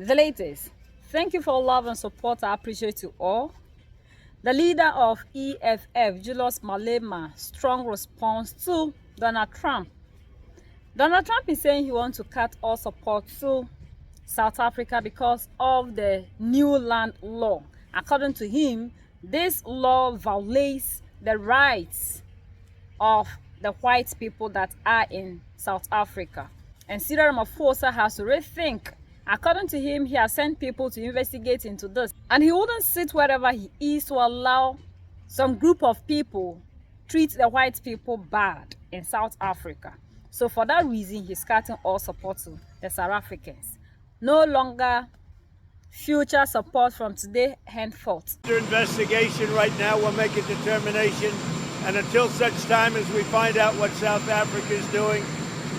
The latest. Thank you for love and support. I appreciate you all. The leader of EFF, Julius Malema, strong response to Donald Trump. Donald Trump is saying he wants to cut all support to South Africa because of the new land law. According to him, this law violates the rights of the white people that are in South Africa. And Cyril Ramaphosa has to rethink. According to him, he has sent people to investigate into this. And he wouldn't sit wherever he is to allow some group of people treat the white people bad in South Africa. So for that reason, he's cutting all support to the South Africans. No longer future support from today henceforth. Under investigation right now, we'll make a determination. And until such time as we find out what South Africa is doing,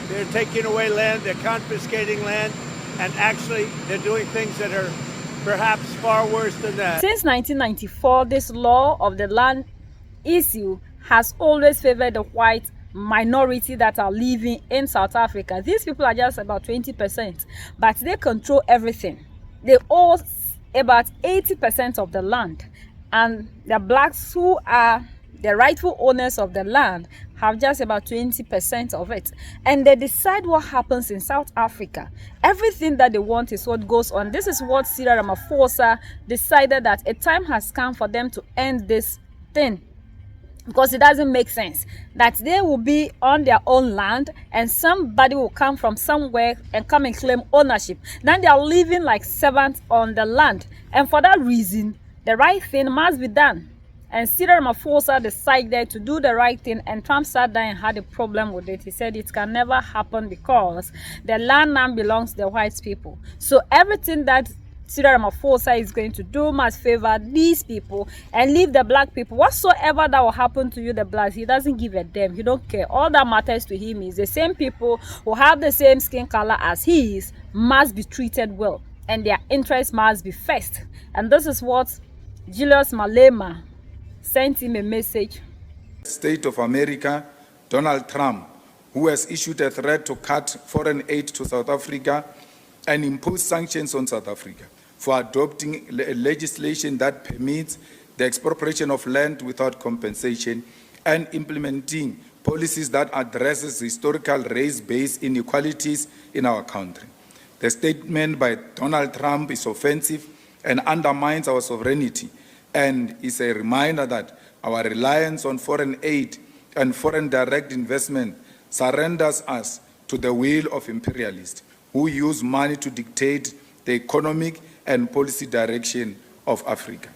they're taking away land, they're confiscating land, and actually they're doing things that are perhaps far worse than that. Since 1994, this law of the land issue has always favored the white minority that are living in South Africa. These people are just about 20%, but they control everything. They own about 80% of the land, and the blacks, who are the rightful owners of the land, have just about 20% of it. And they decide what happens in South Africa. Everything that they want is what goes on. This is what Cyril Ramaphosa decided, that a time has come for them to end this thing. Because it doesn't make sense that they will be on their own land and somebody will come from somewhere and come and claim ownership. Then they are living like servants on the land. And for that reason, the right thing must be done. And Cyril Ramaphosa decided to do the right thing, and Trump sat down and had a problem with it. He said it can never happen because the land now belongs to the white people. So everything that Cyril Ramaphosa is going to do must favor these people and leave the black people. Whatsoever that will happen to you, the blacks, he doesn't give a damn. He don't care. All that matters to him is the same people who have the same skin color as his must be treated well, and their interests must be first. And this is what Julius Malema sent him a message. State of America, Donald Trump, who has issued a threat to cut foreign aid to South Africa and impose sanctions on South Africa for adopting legislation that permits the expropriation of land without compensation and implementing policies that addresses historical race-based inequalities in our country. The statement by Donald Trump is offensive and undermines our sovereignty, and is a reminder that our reliance on foreign aid and foreign direct investment surrenders us to the will of imperialists who use money to dictate the economic and policy direction of Africa.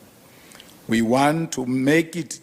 We want to make it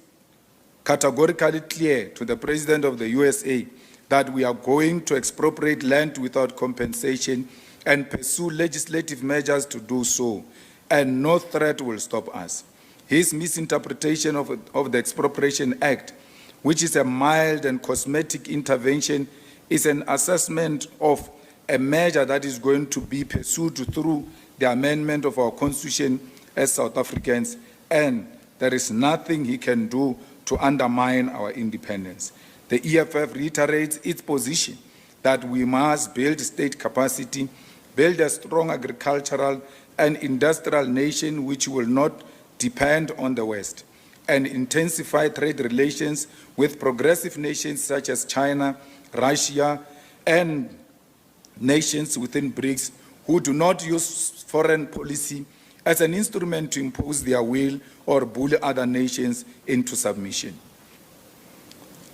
categorically clear to the President of the USA that we are going to expropriate land without compensation and pursue legislative measures to do so, and no threat will stop us. His misinterpretation of the Expropriation Act, which is a mild and cosmetic intervention, is an assessment of a measure that is going to be pursued through the amendment of our Constitution as South Africans, and there is nothing he can do to undermine our independence. The EFF reiterates its position that we must build state capacity, build a strong agricultural and industrial nation which will not depend on the West, and intensify trade relations with progressive nations such as China, Russia, and nations within BRICS who do not use foreign policy as an instrument to impose their will or bully other nations into submission.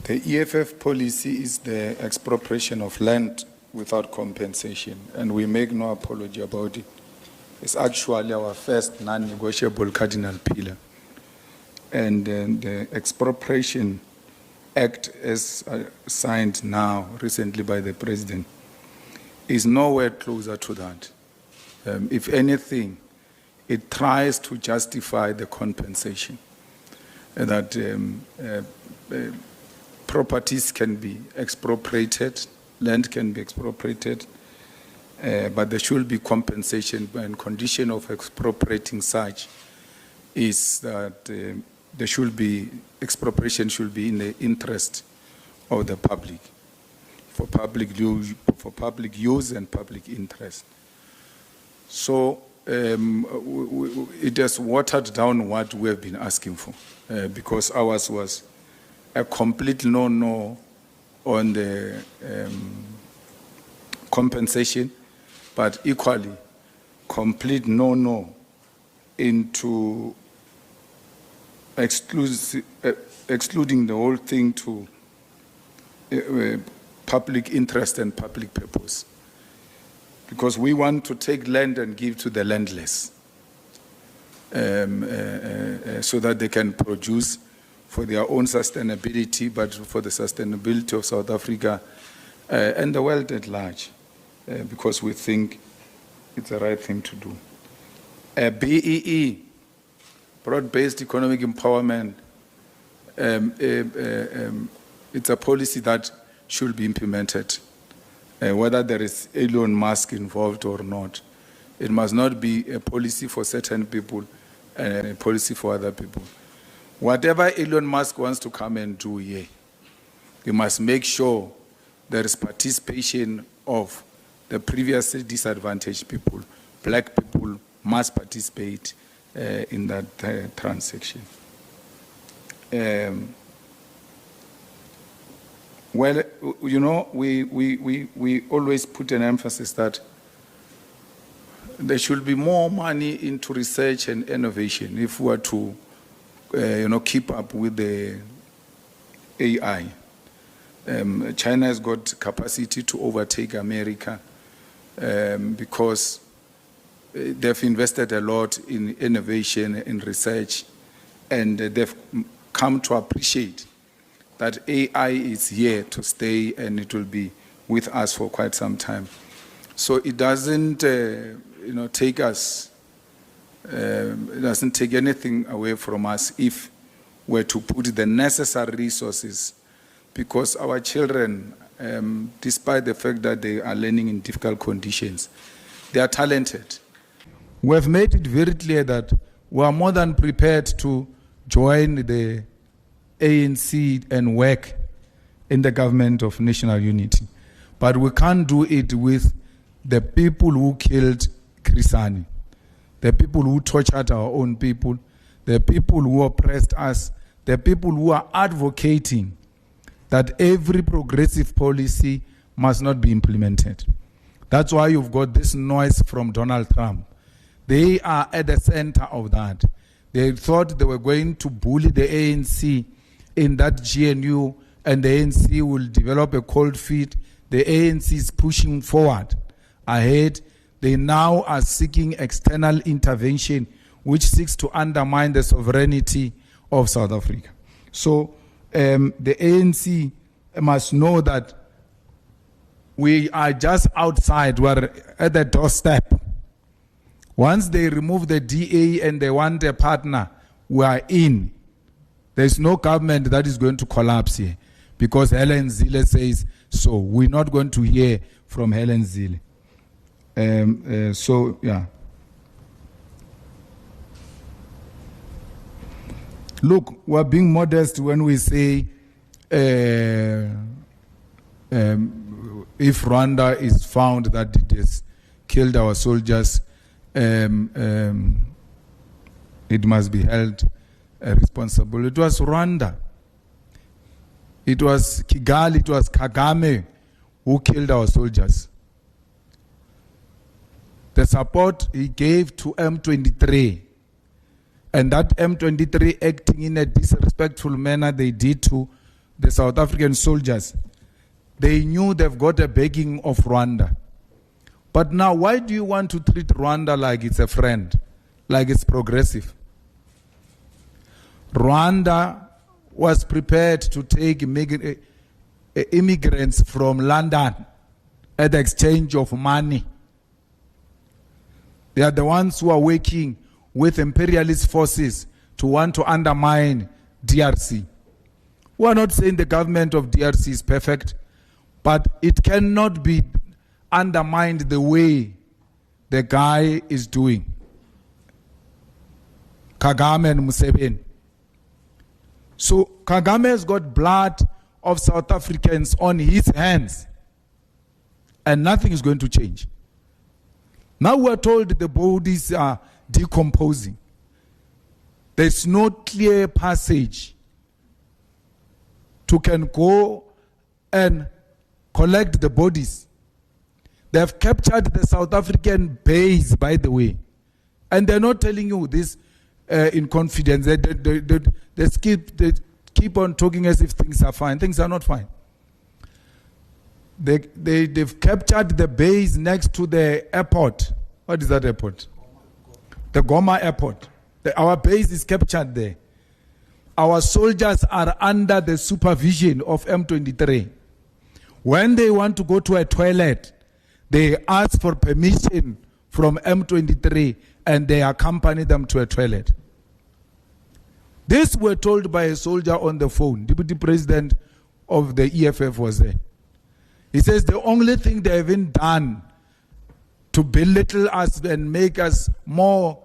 The EFF policy is the expropriation of land without compensation, and we make no apology about it. It's actually our first non-negotiable cardinal pillar. And the Expropriation Act, as signed now recently by the President, is nowhere closer to that. If anything, it tries to justify the compensation, that properties can be expropriated, land can be expropriated, but there should be compensation, and condition of expropriating such is that there should be, expropriation should be in the interest of the public, for public use and public interest. So it has watered down what we have been asking for, because ours was a complete no-no on the compensation, but equally complete no-no into excluding the whole thing to public interest and public purpose. Because we want to take land and give to the landless so that they can produce for their own sustainability, but for the sustainability of South Africa and the world at large, because we think it's the right thing to do. BEE, broad-based economic empowerment, it's a policy that should be implemented. Whether there is Elon Musk involved or not. It must not be a policy for certain people and a policy for other people. Whatever Elon Musk wants to come and do here, he must make sure there is participation of the previously disadvantaged people. Black people must participate in that transaction. Well, you know, we always put an emphasis that there should be more money into research and innovation if we are to, keep up with the AI. China has got capacity to overtake America because they've invested a lot in innovation, in research, and they've come to appreciate that AI is here to stay and it will be with us for quite some time. So it doesn't, take us, it doesn't take anything away from us if we're to put the necessary resources, because our children, despite the fact that they are learning in difficult conditions, they are talented. We have made it very clear that we are more than prepared to join the ANC and work in the government of national unity. But we can't do it with the people who killed Krisani, the people who tortured our own people, the people who oppressed us, the people who are advocating that every progressive policy must not be implemented. That's why you've got this noise from Donald Trump. They are at the center of that. They thought they were going to bully the ANC in that GNU, and the ANC will develop a cold feet. The ANC is pushing forward ahead. They now are seeking external intervention, which seeks to undermine the sovereignty of South Africa. So the ANC must know that we are just outside, we're at the doorstep. Once they remove the DA and they want a partner, we are in. There's no government that is going to collapse here because Helen Zille says so. We're not going to hear from Helen Zille. Look, we're being modest when we say if Rwanda is found that it has killed our soldiers, it must be held responsible. It was Rwanda. It was Kigali, it was Kagame who killed our soldiers. The support he gave to M23, and that M23 acting in a disrespectful manner they did to the South African soldiers, they knew they've got a backing of Rwanda. But now, why do you want to treat Rwanda like it's a friend, like it's progressive? Rwanda was prepared to take immigrants from London at the exchange of money. They are the ones who are working with imperialist forces to want to undermine DRC. We are not saying the government of DRC is perfect, but it cannot be undermined the way the guy is doing. Kagame and Museveni. So Kagame has got blood of South Africans on his hands, and nothing is going to change. Now we're told the bodies are decomposing. There's no clear passage to can go and collect the bodies. They have captured the South African base, by the way. And they're not telling you this in confidence. They keep on talking as if things are fine. Things are not fine. They've captured the base next to the airport. What is that airport? The Goma airport. Our base is captured there. Our soldiers are under the supervision of M23. When they want to go to a toilet, they ask for permission from M23 and they accompany them to a toilet. This were told by a soldier on the phone. Deputy President of the EFF was there. He says the only thing they haven't done to belittle us and make us more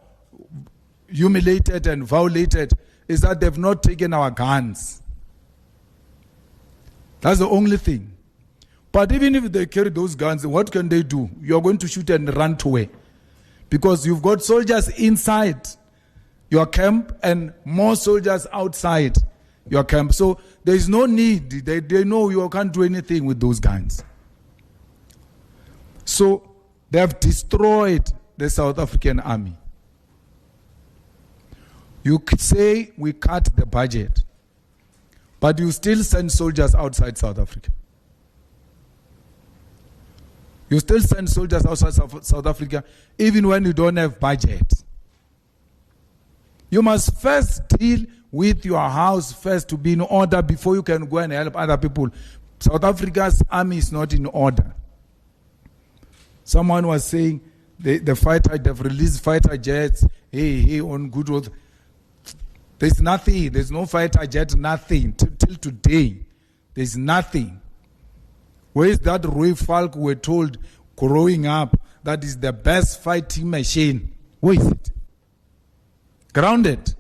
humiliated and violated is that they've not taken our guns. That's the only thing. But even if they carry those guns, what can they do? You're going to shoot and run away. Because you've got soldiers inside your camp and more soldiers outside your camp. So there is no need. They know you can't do anything with those guns. So they have destroyed the South African army. You could say we cut the budget, but you still send soldiers outside South Africa. You still send soldiers outside South Africa even when you don't have budget. You must first deal with your house first to be in order before you can go and help other people. South Africa's army is not in order. Someone was saying they've released fighter jets, hey, on good roads. There's nothing. There's no fighter jet, nothing. Till today, there's nothing. Where is that Roy Falk we're told growing up that is the best fighting machine? Where is it? Grounded.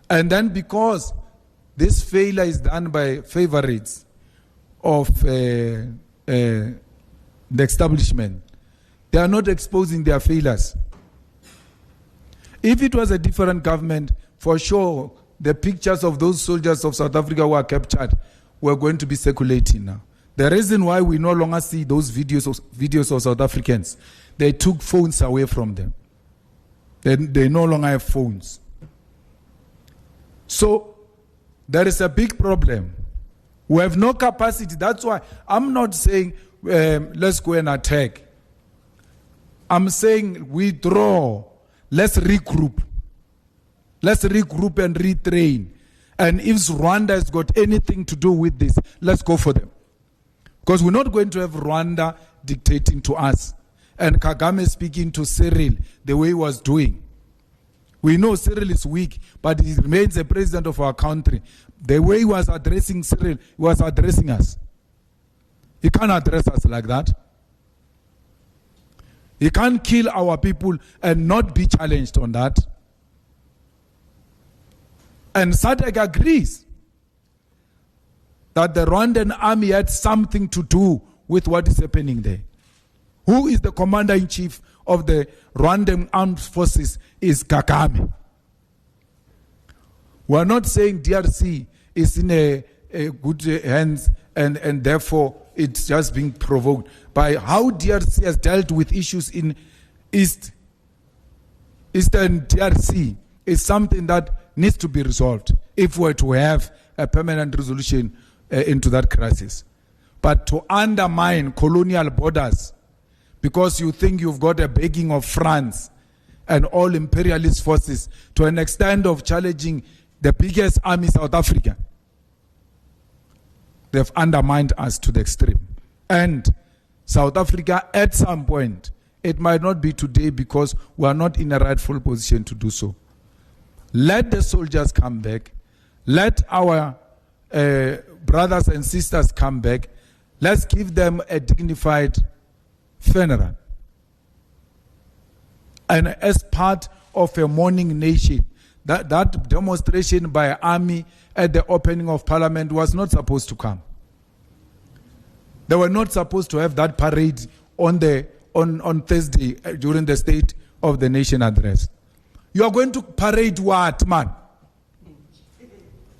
And then because this failure is done by favorites of the establishment, they are not exposing their failures. If it was a different government, for sure, the pictures of those soldiers of South Africa who are captured were going to be circulating now. The reason why we no longer see those videos of South Africans, they took phones away from them. They no longer have phones. So there is a big problem. We have no capacity. That's why I'm not saying let's go and attack. I'm saying withdraw. Let's regroup. Let's regroup and retrain. And if Rwanda has got anything to do with this, let's go for them. Because we're not going to have Rwanda dictating to us. And Kagame speaking to Cyril the way he was doing. We know Cyril is weak, but he remains the president of our country. The way he was addressing Cyril, he was addressing us. He can't address us like that. He can't kill our people and not be challenged on that. And SADC agrees that the Rwandan army had something to do with what is happening there. Who is the commander-in-chief of the Rwandan armed forces is Kagame. We are not saying DRC is in a good hands and therefore it's just being provoked by how DRC has dealt with issues in Eastern DRC is something that needs to be resolved if we're to have a permanent resolution into that crisis. But to undermine colonial borders because you think you've got a backing of France and all imperialist forces to an extent of challenging the biggest army, South Africa, they've undermined us to the extreme. And South Africa, at some point, it might not be today because we are not in a rightful position to do so. Let the soldiers come back. Let our brothers and sisters come back. Let's give them a dignified funeral. And as part of a mourning nation, that demonstration by army at the opening of parliament was not supposed to come. They were not supposed to have that parade on the on Thursday during the State of the Nation address. You are going to parade what, man?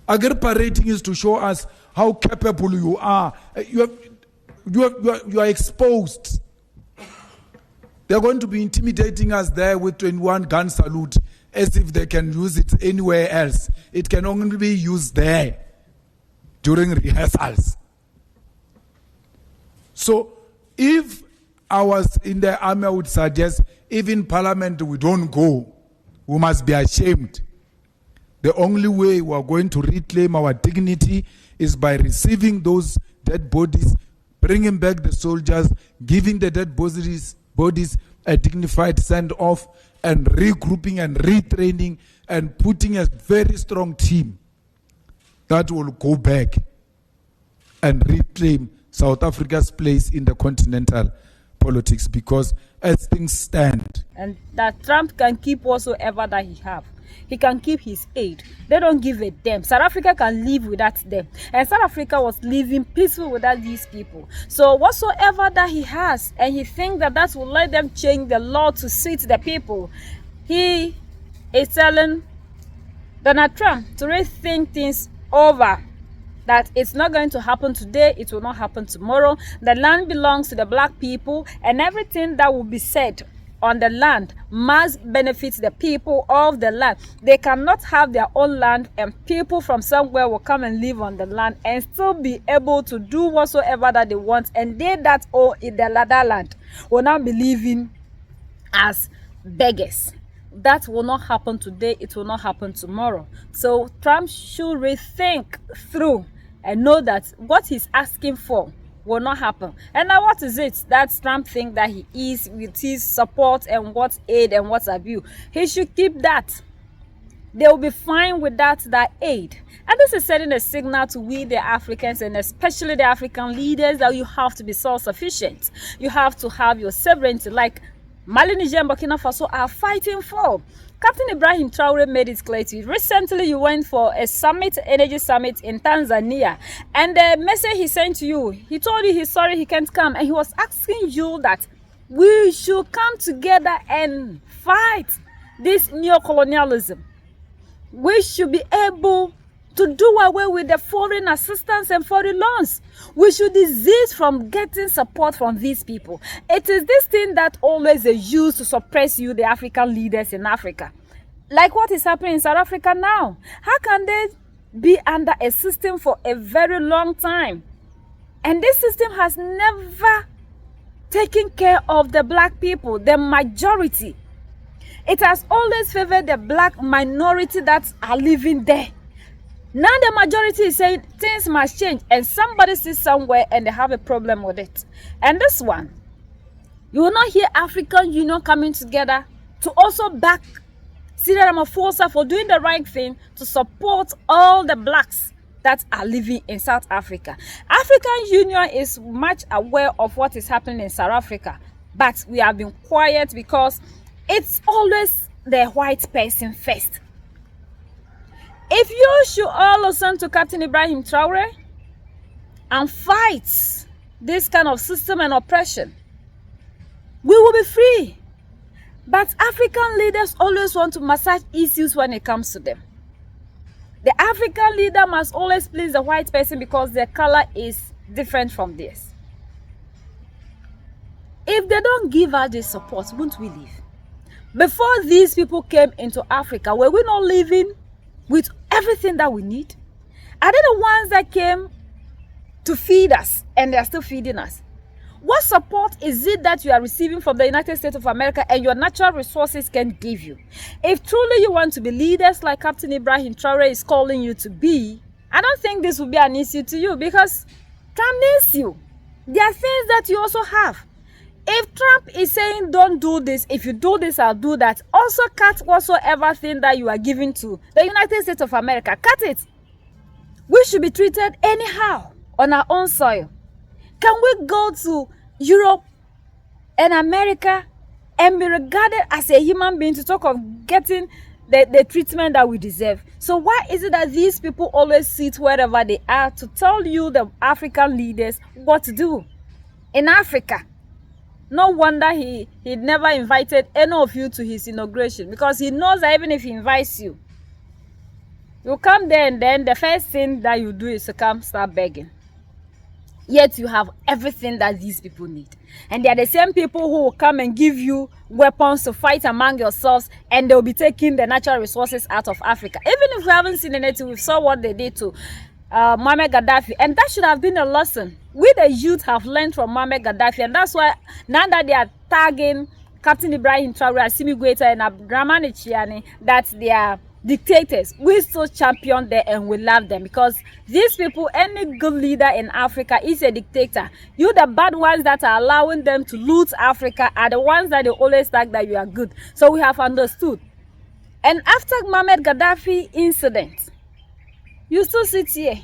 Again, parading is to show us how capable you are. You are exposed. They are going to be intimidating us there with 21 gun salute as if they can use it anywhere else. It can only be used there during rehearsals. So if I was in the army, I would suggest if in parliament we don't go, we must be ashamed. The only way we are going to reclaim our dignity is by receiving those dead bodies, bringing back the soldiers, giving the dead bodies a dignified send-off, and regrouping and retraining and putting a very strong team that will go back and reclaim South Africa's place in the continental politics, because as things stand. And that Trump can keep whatsoever that he have. He can keep his aid. They don't give a damn. South Africa can live without them. And South Africa was living peaceful without these people. So whatsoever that he has, and he thinks that that will let them change the law to suit the people, he is telling Donald Trump to rethink things over. That it's not going to happen today, it will not happen tomorrow. The land belongs to the black people, and everything that will be said on the land must benefit the people of the land. They cannot have their own land and people from somewhere will come and live on the land and still be able to do whatsoever that they want, and they that own in the other land will now be living as beggars. That will not happen today, it will not happen tomorrow. So Trump should rethink through and know that what he's asking for will not happen. And now what is it that Trump thinks that he is with his support and what aid and what abuse? He should keep that. They will be fine without that aid. And this is sending a signal to we the Africans, and especially the African leaders, that you have to be self-sufficient. You have to have your sovereignty, like Mali, Niger, and Burkina Faso are fighting for. Captain Ibrahim Traore made it clear to you. Recently, you went for a summit, energy summit in Tanzania. And the message he sent to you, he told you he's sorry he can't come. And he was asking you that we should come together and fight this neocolonialism. We should be able to do away with the foreign assistance and foreign loans. We should desist from getting support from these people. It is this thing that always is used to suppress you, the African leaders in Africa. Like what is happening in South Africa now. How can they be under a system for a very long time? And this system has never taken care of the black people, the majority. It has always favored the black minority that are living there. Now the majority is saying things must change, and somebody sits somewhere and they have a problem with it. And this one, you will not hear African Union coming together to also back Cyril Ramaphosa for doing the right thing to support all the blacks that are living in South Africa. African Union is much aware of what is happening in South Africa, but we have been quiet because it's always the white person first. If you should all listen to Captain Ibrahim Traore and fight this kind of system and oppression, we will be free. But African leaders always want to massage issues when it comes to them. The African leader must always please the white person because their color is different from theirs. If they don't give us the support, won't we live? Before these people came into Africa, were we not living with everything that we need? Are they the ones that came to feed us and they are still feeding us? What support is it that you are receiving from the United States of America and your natural resources can give you? If truly you want to be leaders like Captain Ibrahim Traore is calling you to be, I don't think this will be an issue to you because Trump needs you. There are things that you also have. If Trump is saying don't do this, if you do this, I'll do that, also cut whatsoever thing that you are giving to the United States of America. Cut it. We should be treated anyhow on our own soil. Can we go to Europe and America and be regarded as a human being to talk of getting the treatment that we deserve? So why is it that these people always sit wherever they are to tell you, the African leaders, what to do in Africa? No wonder he never invited any of you to his inauguration, because he knows that even if he invites you, you come there and then the first thing that you do is to come start begging. Yet you have everything that these people need. And they are the same people who will come and give you weapons to fight among yourselves, and they'll be taking the natural resources out of Africa. Even if we haven't seen anything, we saw what they did to Muammar Gaddafi, and that should have been a lesson. We the youth have learned from Muammar Gaddafi, and that's why now that they are tagging Captain Ibrahim Traore, Assimi Goïta, and Abdurrahman Chiani that they are dictators, we still champion them and we love them, because these people, any good leader in Africa is a dictator. You the bad ones that are allowing them to loot Africa are the ones that they always tag that you are good. So we have understood. And after Muammar Gaddafi incident, you still sit here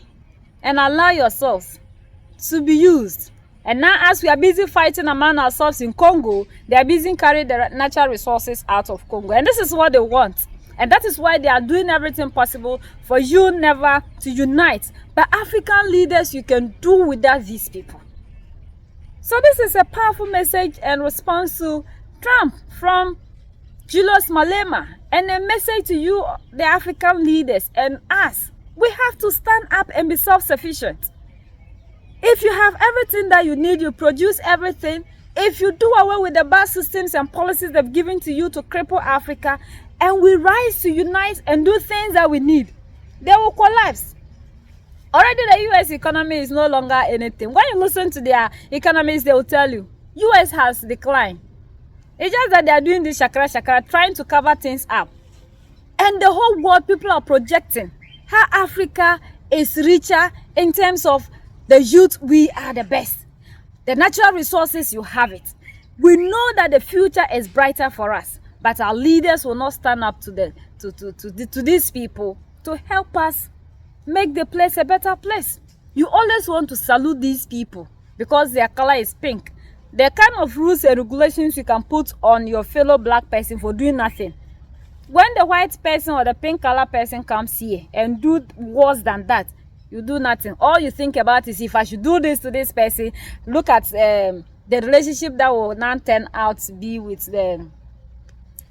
and allow yourselves to be used. And now as we are busy fighting among ourselves in Congo, they are busy carrying the natural resources out of Congo. And this is what they want. And that is why they are doing everything possible for you never to unite. But African leaders, you can do without these people. So this is a powerful message and response to Trump from Julius Malema. And a message to you, the African leaders, and us. We have to stand up and be self-sufficient. If you have everything that you need, you produce everything. If you do away with the bad systems and policies they've given to you to cripple Africa, and we rise to unite and do things that we need, they will collapse. Already the U.S. economy is no longer anything. When you listen to their economists, they will tell you, U.S. has declined. It's just that they are doing this shakara, trying to cover things up. And the whole world, people are projecting how Africa is richer in terms of the youth. We are the best. The natural resources, you have it. We know that the future is brighter for us, but our leaders will not stand up to these people to help us make the place a better place. You always want to salute these people because their color is pink. The kind of rules and regulations you can put on your fellow black person for doing nothing. When the white person or the pink color person comes here and do worse than that, you do nothing. All you think about is, if I should do this to this person, look at the relationship that will now turn out to be with the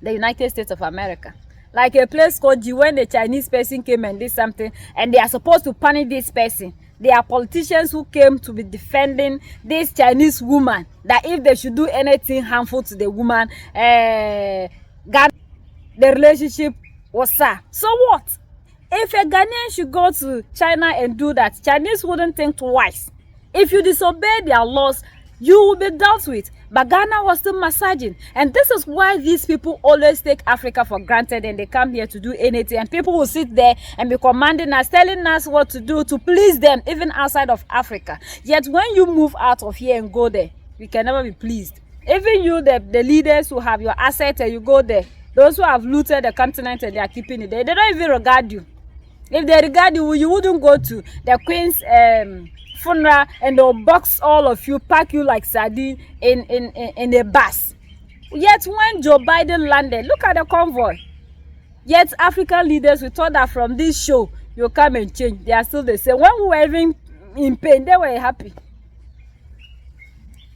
United States of America. Like a place called G, when the Chinese person came and did something, and they are supposed to punish this person. There are politicians who came to be defending this Chinese woman, that if they should do anything harmful to the woman, God, the relationship was sad. So what? If a Ghanaian should go to China and do that, Chinese wouldn't think twice. If you disobey their laws, you will be dealt with. But Ghana was still massaging. And this is why these people always take Africa for granted, and they come here to do anything. And people will sit there and be commanding us, telling us what to do to please them, even outside of Africa. Yet when you move out of here and go there, we can never be pleased. Even you, the leaders who have your assets, and you go there, those who have looted the continent and they are keeping it there, they don't even regard you. If they regard you, you wouldn't go to the Queen's funeral and they'll box all of you, pack you like sardine in a bus. Yet when Joe Biden landed, look at the convoy. Yet African leaders, we thought that from this show, you'll come and change. They are still the same. When we were even in pain, they were happy.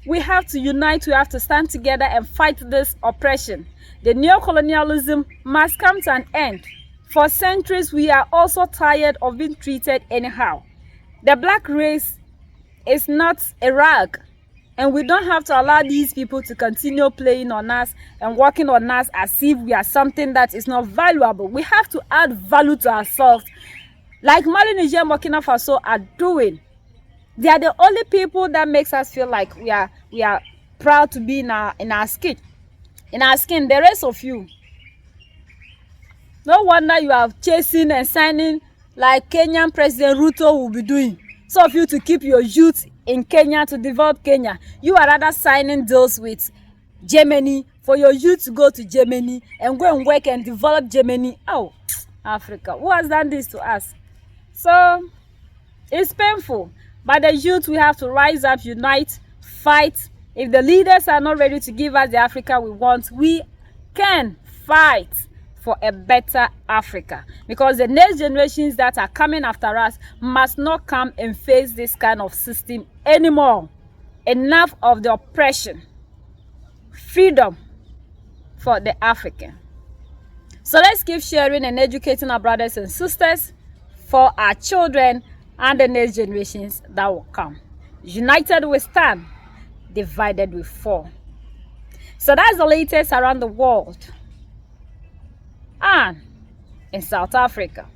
We have to unite. We have to stand together and fight this oppression. The neocolonialism must come to an end. For centuries, we are also tired of being treated anyhow. The black race is not a rag, and we don't have to allow these people to continue playing on us and working on us as if we are something that is not valuable. We have to add value to ourselves, like Mali, Niger, Burkina Faso are doing. They are the only people that makes us feel like we are proud to be in our skin. In our skin, the rest of you, no wonder you are chasing and signing like Kenyan President Ruto will be doing. So of you to keep your youth in Kenya, to develop Kenya, you are rather signing deals with Germany for your youth to go to Germany and go and work and develop Germany. Oh, Africa, who has done this to us? So it's painful. But the youth, we have to rise up, unite, fight. If the leaders are not ready to give us the Africa we want, we can fight for a better Africa, because the next generations that are coming after us must not come and face this kind of system anymore. Enough of the oppression. freedom for the African. So let's keep sharing and educating our brothers and sisters for our children and the next generations that will come. United we stand, divided we fall. So that's the latest around the world and in South Africa.